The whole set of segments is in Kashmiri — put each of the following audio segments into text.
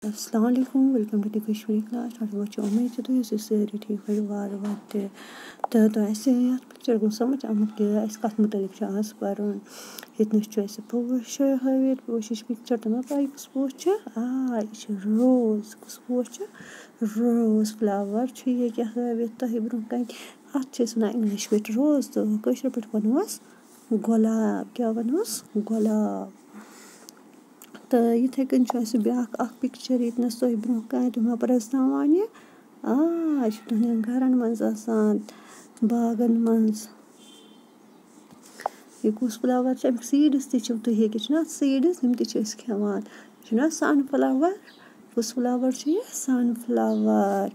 अस्सलाम वालेकुम welcome to the Kashmiri class उम्मीद है तुम सारे ठीक पढ़ो वार वाते तो ऐसे यार पिक्चर को समझ आमत कि इस कथ मुतलिक आज पढ़न इतने ऐसे पोश हवे पोश पिक्चर तो मैं पाई पोश रोज पोश रोज फ्लावर ये क्या हवे तो ब्रोह कन अत इंग्लिश पे रोज तो कशर पे वनोस गुलाब क्या वनोस गुलाब तो इथे कन ब्याक पिक्चर यस तुम ब्रोह कन तुम प्रस्तावान तुहन घरन मज बागन मज यह कुस फ्लावर सीड्स तुम सीड्स हम खेवान सनफ्लावर कुस फ्लावर सनफ्लावर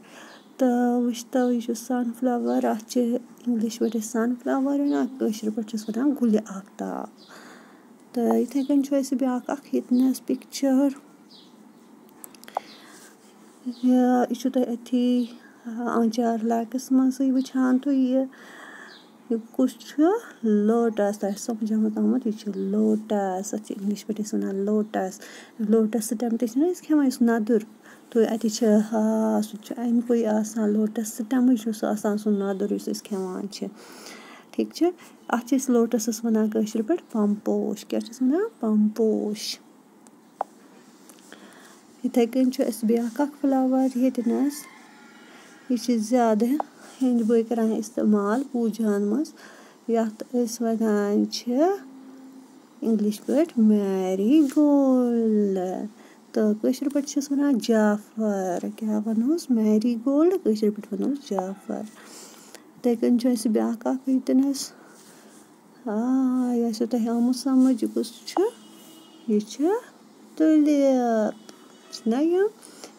तो वो यह सनफ्लावर अत इंग्लिश पे सनफ्लावर कशर पे वन गुल आफ्ताब तो इथे कन ब्याक यतनस पिक्चर यह अथी आंचार लैकस मज वुचान तो यह कुछ लोटस तो समझ आमत यह लोटस अत इंग्लिश पे वन लोटस लोटस स्टेम तो खेवान नदुर तो अत सह अमुक लोटस स्टेम सह नदुर खेवान ठीक अत लोटस वन कशर पे पमपोश क्या वन पमपोश इथे कन ब्याक फ्लावर यतनस यह ज्यादा हिंद बॉय करान इस्तेमाल पूजान मज यत वन इंग्लिश पे मैरीगोल्ड तो कशर पे वन जाफर क्या वनोस मैरीगोल्ड कशर पे वनोस जाफर इथे कन ब्याक यतनस यह तुम आमुत समझ कुछ यह तुलिप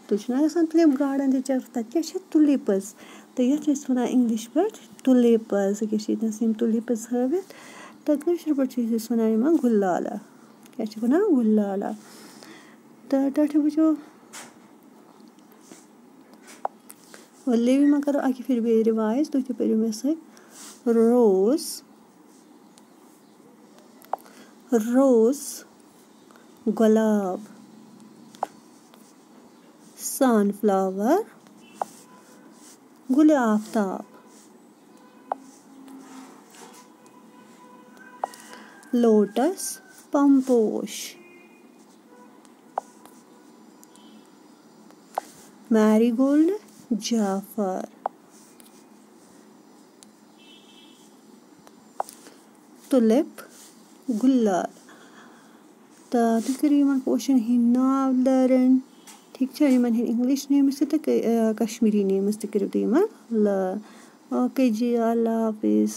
तुलिप गार्डन तक क्या तुलिप्स तो ये वन इंग्लिश पे तुलिप्स क्या तुलिप्स हवित तो कशर पे वन गुलाला क्या वन गुलाला तो तथ वो वल्ले भी मैं करो अकि फिर बे रिवाइज तुम पे मे सत रोज रोज गुलाब सनफ्लावर गुल आफ्ताब लोटस पमपोश मैरीगोल्ड जाफर तुलिप गुलाल तो तुम करो पोशन हिंद नाव लर्न ठीक इंग्लिश नेम्स तो कश्मीरी नेम्स तो करो तुम ओके जी अल्लाह हाफिज़।